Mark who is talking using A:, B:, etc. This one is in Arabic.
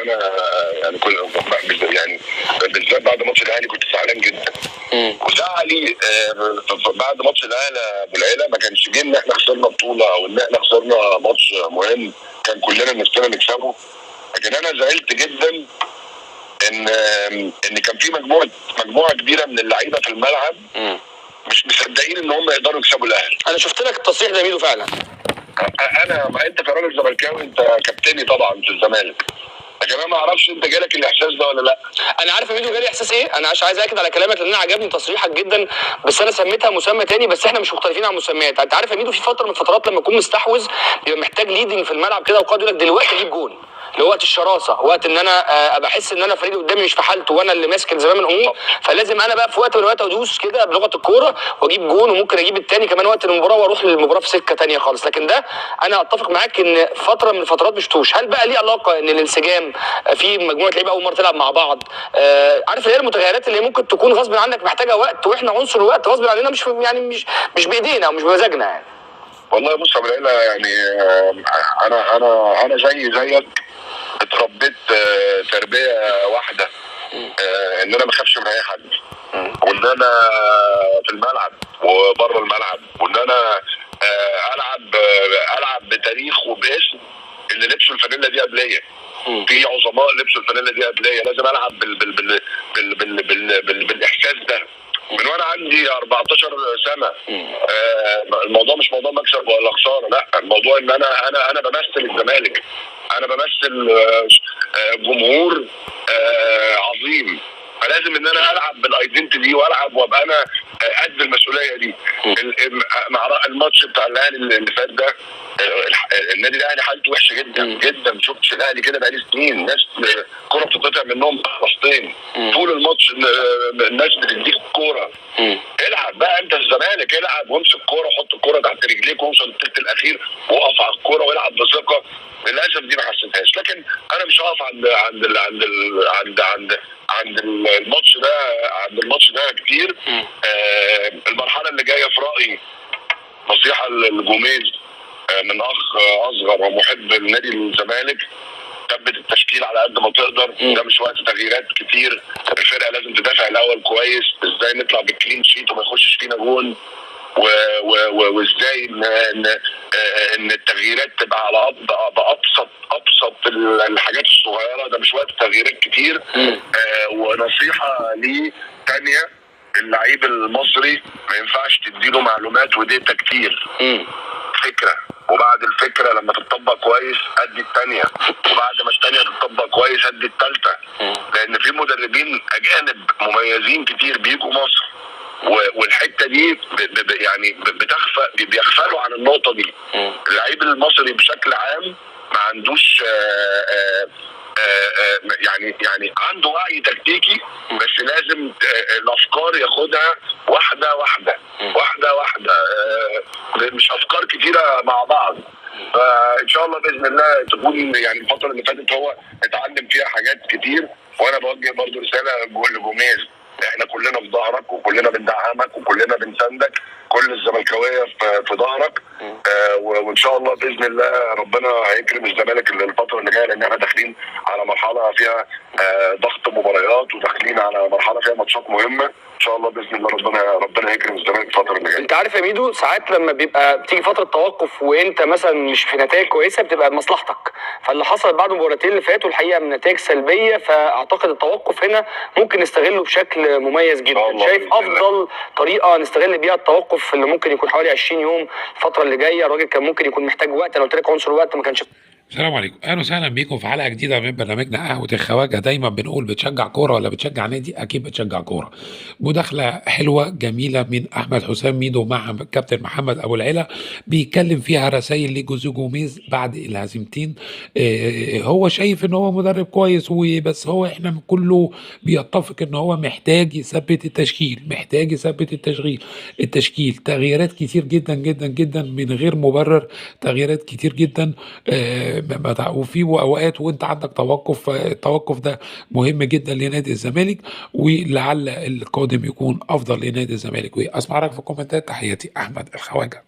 A: انا يعني كل يعني بالذات بعد ماتش الاهلي كنت زعلان جدا. وزعلي بعد ماتش الاهلي ابو العيله ما كانش جه ان احنا خسرنا بطوله او ان احنا خسرنا ماتش مهم كان كلنا نفسنا نكسبه، لكن انا زعلت جدا ان كان في مجموعه كبيره من اللعيبه في الملعب مش مصدقين ان هم يقدروا يكسبوا الاهلي.
B: انا شفت لك التصريح ده ميدو فعلا.
A: ما انت كراجل زملكاوي انت كابتني طبعا في الزمالك، لكن انا ما اعرفش انت جالك الاحساس ده ولا لا.
B: انا عارف يا ميدو جالي احساس ايه، انا عايز اكد على كلامك لان انا عجبني تصريحك جدا، بس انا سميتها مسمى تاني، بس احنا مش مختلفين عن مسميات. انت عارف يا ميدو في فتره من الفترات لما يكون مستحوذ بيبقى محتاج ليدنج في الملعب كده، وقاعد يقول لك دلوقتي اجيب جون، اللي هو وقت الشراسه، وقت ان انا ابقى احس ان انا فريق قدامي مش في حالته وانا اللي ماسك زمام الامور، فلازم انا بقى في وقت من الوقت ادوس كده بلغه الكوره واجيب جون، وممكن اجيب الثاني كمان وقت المباراه واروح للمباراه في سكه ثانيه خالص. لكن ده انا اتفق معاك ان فتره من الفترات مش توش. هل بقى ليه علاقه ان الانسجام في مجموعه لعيبه اول مره تلعب مع بعض، عارف اللي هي المتغيرات اللي ممكن تكون غصب عنك محتاجه وقت، واحنا عنصر الوقت غصب عننا مش بايدينا او مش بمزاجنا يعني.
A: والله بص يا ابو العيله، يعني انا زيك اتربيت تربيه واحده، ان انا ما اخافش من اي حد، وان انا في الملعب وبره الملعب، وان انا العب بتاريخ وباسم اللي لبسوا الفانيلا دي قبليه. في عظماء لبسوا الفانيلا دي قبليه، لازم العب بالاحساس ده من وانا عندي 14 سنه. الموضوع مش موضوع مكسب ولا خساره، لا، الموضوع ان انا بمثل الزمالك، انا بمثل جمهور عظيم، فلازم ان انا العب بالايدنتي دي والعب وابقى انا قد المسؤوليه دي. مع الماتش بتاع الاهلي اللي فات ده، النادي الاهلي حالته وحشه جدا جدا، ما شفتش الاهلي كده بقالي سنين، ناس كوره بتتقطع منهم خلاصتين طول الماتش، الناس بتديك كوره. العب بقى انت الزمالك، العب وامسك كوره، حط الكوره تحت رجليك ووصل للثلث الاخير وقف على الكوره والعب بثقه. للاسف دي ما حسيتهاش، لكن انا مش هقف عند الماتش ده كتير. المرحله اللي جايه في رايي نصيحه لجوميز من اخ اصغر ومحب لنادي الزمالك، ثبت التشكيل على قد ما تقدر. ده مش وقت تغييرات كتير، الفرقه لازم تدافع الاول كويس، ازاي نطلع بالكلين شيت وما يخشش فينا جون، وازاي ان التغييرات تبقى على ابسط الحاجات الصغيره. ده مش وقت تغييرات كتير. ونصيحه لي ثانيه، اللعيب المصري ما ينفعش تديله معلومات وديتا كتير. فكره، وبعد الفكره لما تطبق كويس ادي الثانيه، وبعد ما الثانيه تطبق كويس ادي الثالثه، لان في مدربين اجانب مميزين كتير بيجوا مصر، والحته دي يعني بيغفلوا عن النقطه دي. اللعيب المصري بشكل عام ما عندوش يعني عنده وعي تكتيكي، بس لازم الافكار ياخدها واحده واحده واحده واحده، مش افكار كتيره مع بعض. فان شاء الله باذن الله تكون يعني الفتره اللي فاتت هو اتعلم فيها حاجات كتير. وانا بوجه برضو رساله لجوميز، احنا كلنا في ظهرك وكلنا بندعمك وكلنا بنساندك، كل الزملكاويه في ظهرك. وان شاء الله باذن الله ربنا هيكرم الزمالك الفتره اللي جايه، لان احنا داخلين على مرحله فيها ضغط مباريات، وداخلين على مرحله فيها ماتشات مهمه. ان شاء الله باذن الله ربنا يكرم الزمالك الفتره اللي جايه.
B: انت عارف يا ميدو، ساعات لما بتيجي فتره توقف وانت مثلا مش في نتائج كويسه بتبقى بمصلحتك، فاللي حصل بعد المباراتين اللي فاتوا الحقيقه من نتائج سلبيه، فاعتقد التوقف هنا ممكن نستغله بشكل مميز جدا. شايف افضل طريقه نستغل بيها التوقف اللي ممكن يكون حوالي 20 يوم الفتره اللي جايه؟ الراجل كان ممكن يكون محتاج وقت، انا قلت لك عنصر الوقت ما كانش.
C: السلام عليكم، اهلا وسهلا بيكم في حلقه جديده من برنامجنا قهوه الخواجه. دايما بنقول بتشجع كوره ولا بتشجع نادي؟ اكيد بتشجع كوره. مداخله حلوه جميله من احمد حسام ميدو مع كابتن محمد ابو العيله، بيتكلم فيها رسائل لجوزيه جوميز بعد الهزيمتين. هو شايف ان هو مدرب كويس، وبس هو احنا كله بيتفق ان هو محتاج يثبت التشكيل تغييرات كتير جدا جدا جدا من غير مبرر، تغييرات كتير جدا. وفي اوقات وانت عندك توقف، التوقف ده مهم جدا لنادي الزمالك، ولعل القادم يكون افضل لنادي الزمالك. واسمع رايك في الكومنتات. تحياتي احمد الخواجه.